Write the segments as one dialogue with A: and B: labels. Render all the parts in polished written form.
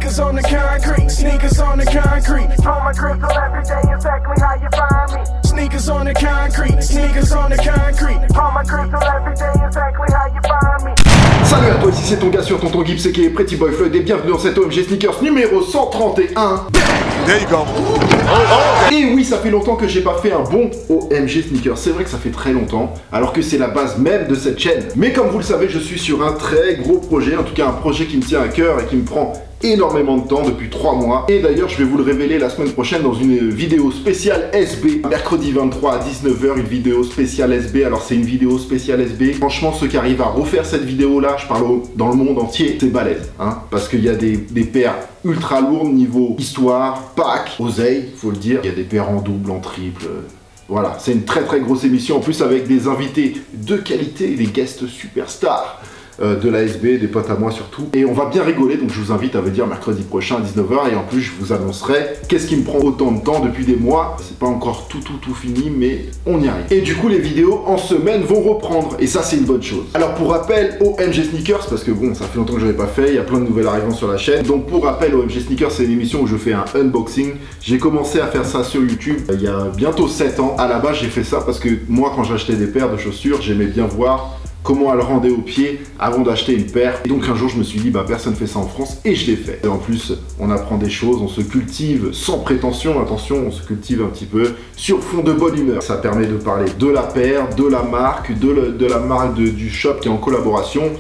A: Sneakers on the concrete, sneakers on the concrete. On my crystal every day, exactly how you find me. Sneakers on the concrete, sneakers on the concrete. On my crystal every day, exactly how you find me.
B: Salut à toi, ici c'est ton gars sur Tonton Gibbs qui est Pretty Boy Floyd et bienvenue dans cet OMG Sneakers numéro 131.
C: There you go.
B: Et oui, ça fait longtemps que j'ai pas fait un bon OMG Sneakers. C'est vrai que ça fait très longtemps, alors que c'est la base même de cette chaîne. Mais comme vous le savez, je suis sur un très gros projet, en tout cas un projet qui me tient à cœur et qui me prend énormément de temps depuis 3 mois. Et d'ailleurs, je vais vous le révéler la semaine prochaine dans une vidéo spéciale SB. Mercredi 23 à 19h, une vidéo spéciale SB. Alors c'est une vidéo spéciale SB. Franchement, ceux qui arrivent à refaire cette vidéo-là, je parle dans le monde entier, c'est balèze. Hein, parce qu'il y a des paires ultra lourdes niveau histoire, pack, oseille, faut le dire. Il y a des paires en double, en triple. Voilà, c'est une très très grosse émission. En plus avec des invités de qualité, des guests superstars. De la SB, des potes à moi surtout. Et on va bien rigoler, donc je vous invite à venir mercredi prochain à 19h. Et en plus, je vous annoncerai qu'est-ce qui me prend autant de temps depuis des mois. C'est pas encore tout fini, mais on y arrive. Et du coup, les vidéos en semaine vont reprendre. Et ça, c'est une bonne chose. Alors, pour rappel, OMG Sneakers, parce que bon, ça fait longtemps que je n'avais pas fait, il y a plein de nouvelles arrivant sur la chaîne. Donc, pour rappel, OMG Sneakers, c'est une émission où je fais un unboxing. J'ai commencé à faire ça sur YouTube il y a bientôt 7 ans. À la base, j'ai fait ça parce que moi, quand j'achetais des paires de chaussures, j'aimais bien voir comment elle rendait au pied avant d'acheter une paire. Et donc un jour je me suis dit bah personne fait ça en France et je l'ai fait. Et en plus on apprend des choses, on se cultive sans prétention, attention, on se cultive un petit peu sur fond de bonne humeur. Ça permet de parler de la paire, de la marque, de la marque du shop qui est en collaboration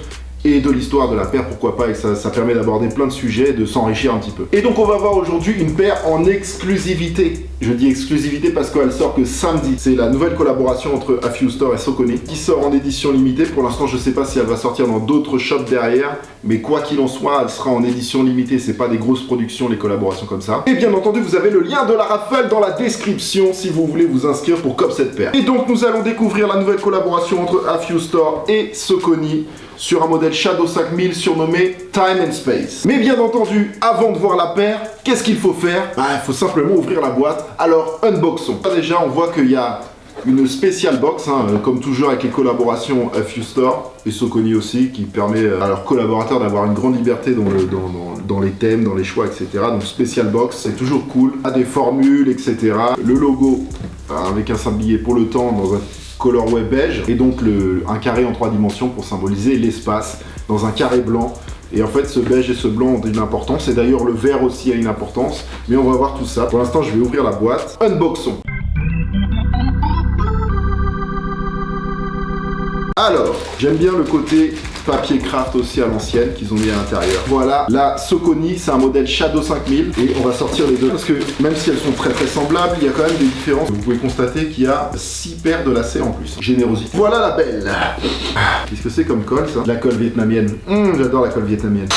B: et de l'histoire de la paire, pourquoi pas, et ça permet d'aborder plein de sujets, de s'enrichir un petit peu. Et donc on va voir aujourd'hui une paire en exclusivité. Je dis exclusivité parce qu'elle sort que samedi. C'est la nouvelle collaboration entre A Few Store et Saucony qui sort en édition limitée. Pour l'instant, je sais pas si elle va sortir dans d'autres shops derrière, mais quoi qu'il en soit, elle sera en édition limitée. C'est pas des grosses productions, les collaborations comme ça. Et bien entendu, vous avez le lien de la rafale dans la description si vous voulez vous inscrire pour comme cette paire. Et donc nous allons découvrir la nouvelle collaboration entre A Few Store et Saucony sur un modèle Shadow 5000 surnommé Time and Space. Mais bien entendu, avant de voir la paire, qu'est-ce qu'il faut faire? Bah, il faut simplement ouvrir la boîte. Alors, unboxons. Déjà, on voit qu'il y a une spéciale box, hein, comme toujours avec les collaborations A Few Store et Saucony aussi, qui permet à leurs collaborateurs d'avoir une grande liberté dans les thèmes, dans les choix, etc. Donc, spécial box, c'est toujours cool. À des formules, etc. Le logo, avec un sablier pour le temps, dans un colorway beige, et donc un carré en 3 dimensions pour symboliser l'espace dans un carré blanc. Et en fait, ce beige et ce blanc ont une importance, et d'ailleurs le vert aussi a une importance, mais on va voir tout ça. Pour l'instant, je vais ouvrir la boîte. Unboxons. Alors, j'aime bien le côté papier craft aussi à l'ancienne qu'ils ont mis à l'intérieur. Voilà, la Saucony, c'est un modèle Shadow 5000 et on va sortir les deux parce que même si elles sont très semblables, il y a quand même des différences. Vous pouvez constater qu'il y a 6 paires de lacets en plus. Générosité. Voilà la belle. Qu'est-ce que c'est comme colle ça? La colle vietnamienne. J'adore la colle vietnamienne.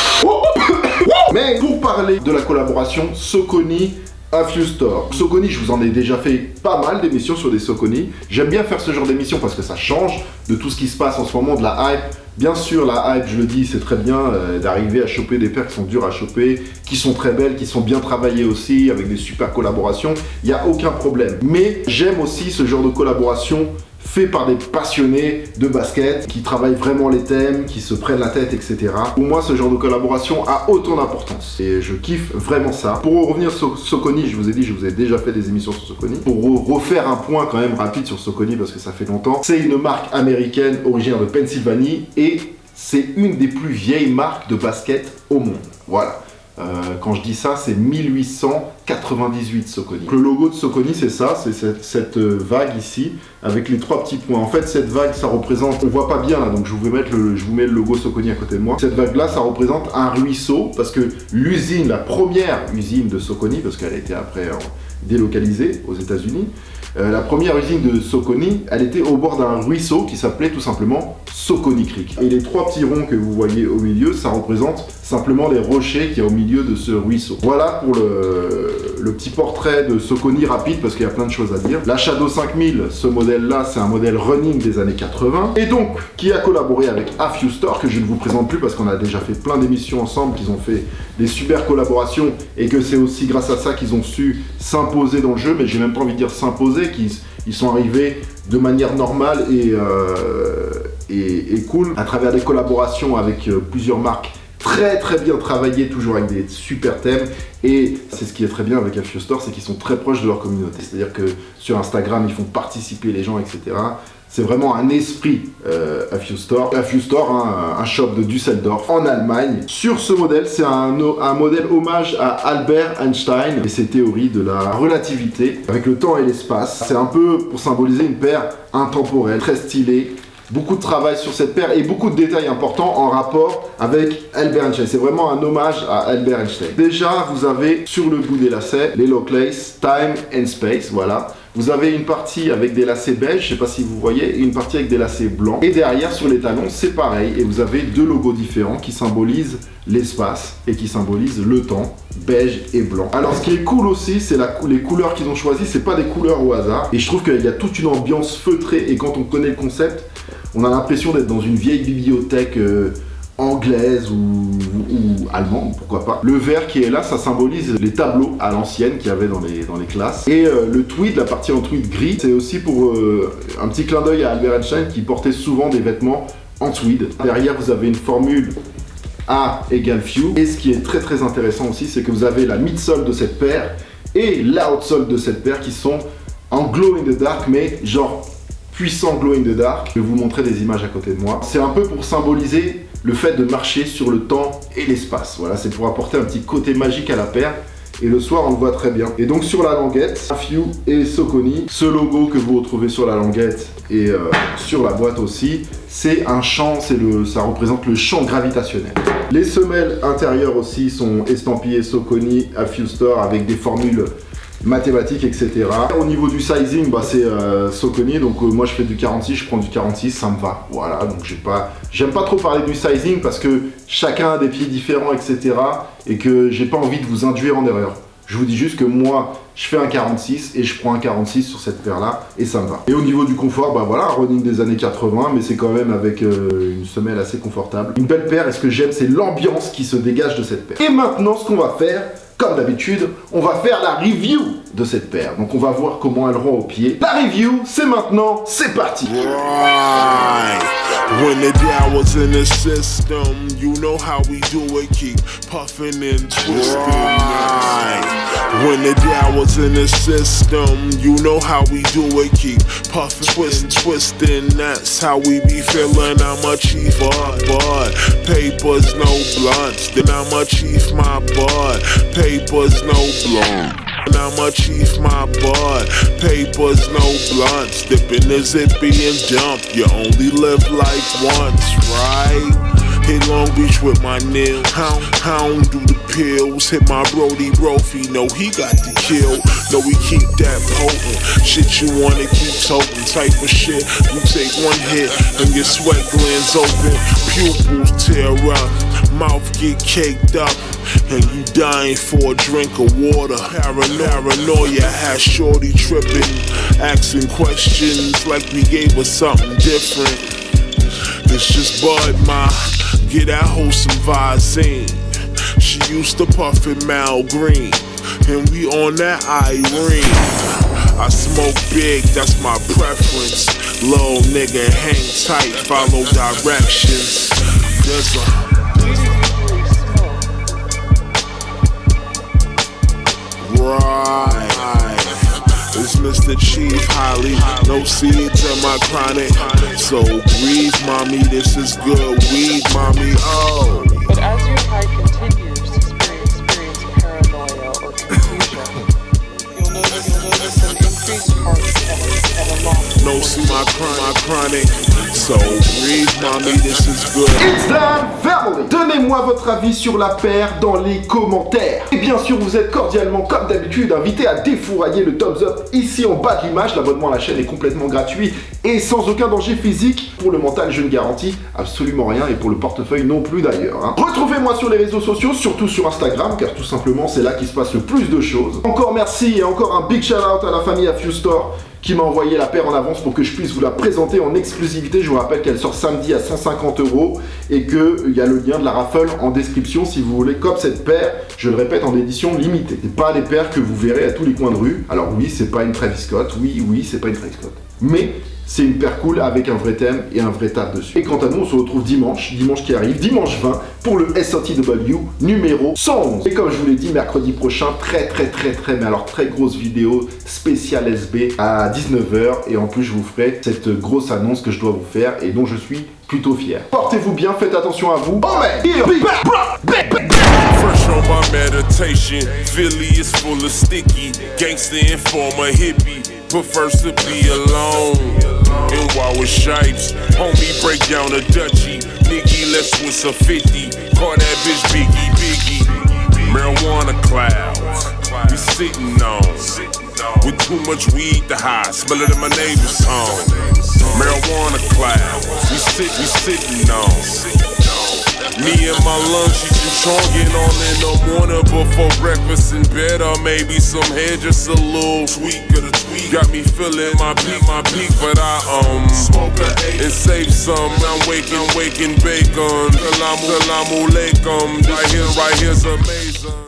B: Mais pour parler de la collaboration Saucony A Few Store. Saucony, je vous en ai déjà fait pas mal d'émissions sur des Saucony. J'aime bien faire ce genre d'émission parce que ça change de tout ce qui se passe en ce moment, de la hype. Bien sûr, la hype, je le dis, c'est très bien d'arriver à choper des paires qui sont dures à choper, qui sont très belles, qui sont bien travaillées aussi, avec des super collaborations. Il n'y a aucun problème. Mais j'aime aussi ce genre de collaboration fait par des passionnés de basket qui travaillent vraiment les thèmes, qui se prennent la tête, etc. Pour moi, ce genre de collaboration a autant d'importance et je kiffe vraiment ça. Pour revenir sur Saucony, je vous ai dit, je vous ai déjà fait des émissions sur Saucony. Pour refaire un point quand même rapide sur Saucony parce que ça fait longtemps, c'est une marque américaine originaire de Pennsylvanie et c'est une des plus vieilles marques de basket au monde. Voilà. Quand je dis ça, c'est 1898 Saucony. Le logo de Saucony, c'est ça, c'est cette vague ici, avec les 3 petits points. En fait, cette vague, ça représente, on voit pas bien là, donc je vous mets le logo Saucony à côté de moi. Cette vague-là, ça représente un ruisseau, parce que l'usine, la première usine de Saucony, parce qu'elle a été après délocalisée aux États-Unis, la première usine de Saucony, elle était au bord d'un ruisseau qui s'appelait tout simplement Saucony Creek. Et les 3 petits ronds que vous voyez au milieu, ça représente simplement les rochers qu'il y a au milieu de ce ruisseau. Voilà pour le petit portrait de Saucony rapide, parce qu'il y a plein de choses à dire. La Shadow 5000, ce modèle-là, c'est un modèle running des années 80, et donc qui a collaboré avec A Few Store, que je ne vous présente plus parce qu'on a déjà fait plein d'émissions ensemble, qu'ils ont fait des super collaborations, et que c'est aussi grâce à ça qu'ils ont su s'imposer dans le jeu, mais j'ai même pas envie de dire s'imposer, qu'ils sont arrivés de manière normale et cool, à travers des collaborations avec plusieurs marques très très bien travaillé, toujours avec des super thèmes. Et c'est ce qui est très bien avec AfioStore, c'est qu'ils sont très proches de leur communauté. C'est-à-dire que sur Instagram, ils font participer les gens, etc. C'est vraiment un esprit AfioStore. AfioStore, hein, un shop de Düsseldorf en Allemagne. Sur ce modèle, c'est un modèle hommage à Albert Einstein et ses théories de la relativité avec le temps et l'espace. C'est un peu pour symboliser une paire intemporelle, très stylée. Beaucoup de travail sur cette paire et beaucoup de détails importants en rapport avec Albert Einstein. C'est vraiment un hommage à Albert Einstein. Déjà, vous avez sur le bout des lacets les lock lace, time and space, voilà. Vous avez une partie avec des lacets beige, je sais pas si vous voyez, et une partie avec des lacets blancs. Et derrière, sur les talons, c'est pareil. Et vous avez deux logos différents qui symbolisent l'espace et qui symbolisent le temps, beige et blanc. Alors, ce qui est cool aussi, c'est les couleurs qu'ils ont choisies. C'est pas des couleurs au hasard. Et je trouve qu'il y a toute une ambiance feutrée. Et quand on connaît le concept, on a l'impression d'être dans une vieille bibliothèque anglaise ou allemande, pourquoi pas. Le vert qui est là, ça symbolise les tableaux à l'ancienne qu'il y avait dans les classes. Et le tweed, la partie en tweed gris, c'est aussi pour un petit clin d'œil à Albert Einstein qui portait souvent des vêtements en tweed. Derrière, vous avez une formule A égale few. Et ce qui est très très intéressant aussi, c'est que vous avez la midsole de cette paire et l'outsole de cette paire qui sont en glow in the dark, mais genre puissant glow in the dark. Je vais vous montrer des images à côté de moi. C'est un peu pour symboliser le fait de marcher sur le temps et l'espace. Voilà, c'est pour apporter un petit côté magique à la paire. Et le soir, on le voit très bien. Et donc sur la languette, Afio et Saucony, ce logo que vous retrouvez sur la languette et sur la boîte aussi, c'est un champ, ça représente le champ gravitationnel. Les semelles intérieures aussi sont estampillées Saucony, AfioStore avec des formules mathématiques, etc. Au niveau du sizing, bah, c'est Saucony, donc moi je fais du 46, je prends du 46, ça me va. Voilà, donc j'aime pas trop parler du sizing parce que chacun a des pieds différents, etc. Et que j'ai pas envie de vous induire en erreur. Je vous dis juste que moi, je fais un 46 et je prends un 46 sur cette paire-là et ça me va. Et au niveau du confort, bah voilà, running des années 80, mais c'est quand même avec une semelle assez confortable. Une belle paire et ce que j'aime, c'est l'ambiance qui se dégage de cette paire. Et maintenant, ce qu'on va faire, comme d'habitude, on va faire la review de cette paire. Donc on va voir comment elle rend au pied. La review, c'est maintenant, c'est parti.
C: Right. When the day was in the system, you know how we do it, keep puffing and twisting. Right. When the day was in the system, you know how we do it, keep puffing, twisting. That's how we be feeling. I'm a chief of bud, papers no blunts. Then I'm a chief my bud, papers no blunt. And I'm a chief my bud, papers no blunts. Dipping the zippy and dump. You only live life once, right? Hit Long Beach with my nail. Hound do the pills. Hit my Brody Brophy. No, he got the kill. No, we keep that potent. Shit you wanna keep toting. Type of shit. You take one hit and your sweat glands open. Pupils tear up. Mouth get caked up. And you dying for a drink of water. Paranoia has shorty tripping. Asking questions like we gave her something different. It's just Bud, ma. Get that wholesome Visine. She used to puff it Mal Green. And we on that Irene. I smoke big, that's my preference. Little nigga hang tight, follow directions. There's a right. It's Mr. Chief Holly, no seeds in my chronic. So breathe, mommy, this is good weed, mommy, oh.
D: But as your high continues to experience paranoia or confusion, you'll notice an increased heart at a long.
C: No see my chronic. So breathe, mommy, this is good.
B: Islam Family, donnez-moi votre avis sur la paire dans les commentaires. Et bien sûr, vous êtes cordialement, comme d'habitude, invité à défourailler le thumbs up ici en bas de l'image. L'abonnement à la chaîne est complètement gratuit et sans aucun danger physique. Pour le mental, je ne garantis absolument rien et pour le portefeuille non plus d'ailleurs. Hein. Retrouvez-moi sur les réseaux sociaux, surtout sur Instagram, car tout simplement, c'est là qu'il se passe le plus de choses. Encore merci et encore un big shout out à la famille AfioStore qui m'a envoyé la paire en avance pour que je puisse vous la présenter en exclusivité. Je vous rappelle qu'elle sort samedi à 150 € et qu'il y a le lien de la raffle en description si vous voulez comme cette paire, je le répète, en édition limitée. C'est pas les paires que vous verrez à tous les coins de rue. Alors oui, c'est pas une Travis Scott, oui, c'est pas une Travis Scott. Mais c'est une paire cool avec un vrai thème et un vrai taf dessus. Et quant à nous, on se retrouve dimanche qui arrive, dimanche 20, pour le SOTW numéro 111. Et comme je vous l'ai dit, mercredi prochain, mais alors très grosse vidéo spéciale SB à 19h. Et en plus, je vous ferai cette grosse annonce que je dois vous faire et dont je suis plutôt fier. Portez-vous bien, faites attention à vous. Oh man,
C: Fresh on my meditation, Philly is full of sticky. Gangsta informer hippie, prefers to be alone. And while with shipes, homie break down a Dutchie. Nigga left with a 50, call that bitch Biggie. Marijuana clouds, we sitting on. With too much weed to hide, smell it in my neighbor's home. Marijuana clouds, we sitting on. Me and my lunch, she too strong, getting on in the morning before breakfast in bed, or maybe some head, just a little tweak of the tweak. Got me feeling my peak, but I smoke a and save some. I'm waking bacon. Salamu alaikum, right here's amazing.